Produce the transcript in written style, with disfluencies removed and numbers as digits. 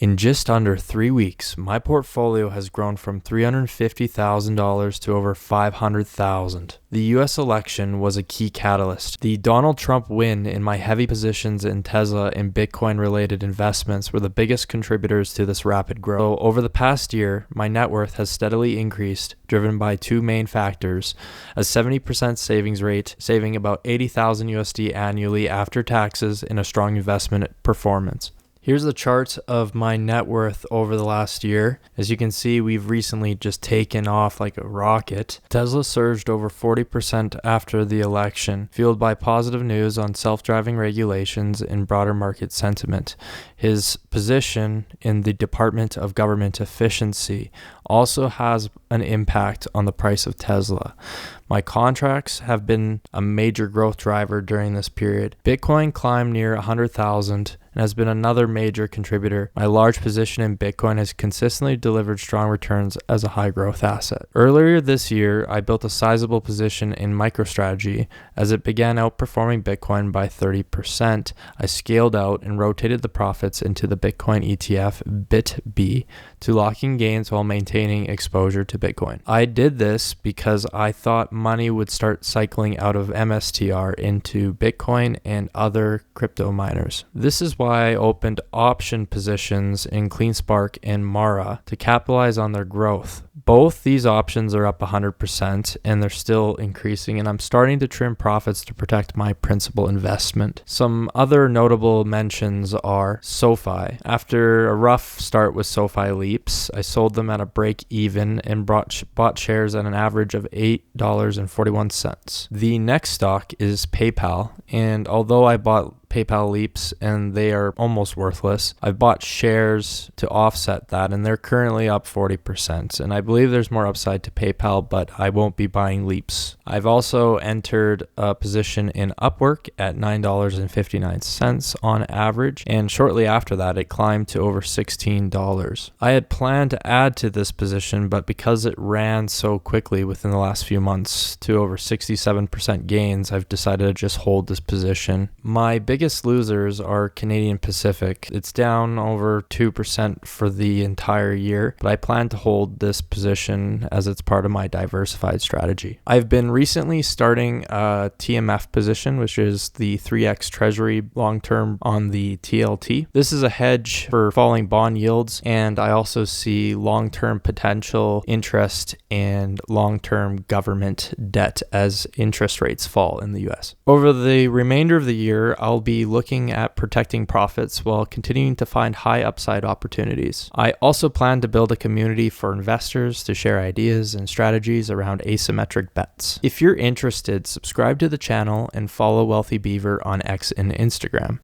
In just under 3 weeks, my portfolio has grown from $350,000 to over $500,000. The US election was a key catalyst. The Donald Trump win and my heavy positions in Tesla and Bitcoin-related investments were the biggest contributors to this rapid growth. So over the past year, my net worth has steadily increased, driven by two main factors: a 70% savings rate, saving about $80,000 USD annually after taxes, and a strong investment performance. Here's the chart of my net worth over the last year. As you can see, we've recently just taken off like a rocket. Tesla surged over 40% after the election, fueled by positive news on self-driving regulations and broader market sentiment. His position in the Department of Government Efficiency also has an impact on the price of Tesla. My contracts have been a major growth driver during this period. Bitcoin climbed near 100,000 and has been another major contributor. My large position in Bitcoin has consistently delivered strong returns as a high growth asset. Earlier this year, I built a sizable position in MicroStrategy. As it began outperforming Bitcoin by 30%, I scaled out and rotated the profits into the Bitcoin ETF BitB to lock in gains while maintaining exposure to Bitcoin. I did this because I thought money would start cycling out of MSTR into Bitcoin and other crypto miners. This is why I opened option positions in CleanSpark and Mara to capitalize on their growth. Both these options are up 100% and they're still increasing, and I'm starting to trim profits to protect my principal investment. Some other notable mentions are SoFi. After a rough start with SoFi Leaps, I sold them at a break even and bought shares at an average of $8.41. The next stock is PayPal, and although I bought PayPal Leaps and they are almost worthless, I've bought shares to offset that and they're currently up 40%, and I believe there's more upside to PayPal, but I won't be buying Leaps. I've also entered a position in Upwork at $9.59 on average, and shortly after that it climbed to over $16. I had planned to add to this position, but because it ran so quickly within the last few months to over 67% gains, I've decided to just hold this position. My biggest losers are Canadian Pacific. It's down over 2% for the entire year, but I plan to hold this position as it's part of my diversified strategy. I've been recently starting a TMF position, which is the 3x Treasury long-term on the TLT. This is a hedge for falling bond yields, and I also see long-term potential interest and long-term government debt as interest rates fall in the US. Over the remainder of the year, I'll be looking at protecting profits while continuing to find high upside opportunities. I also plan to build a community for investors to share ideas and strategies around asymmetric bets. If you're interested, subscribe to the channel and follow Wealthy Beaver on X and Instagram.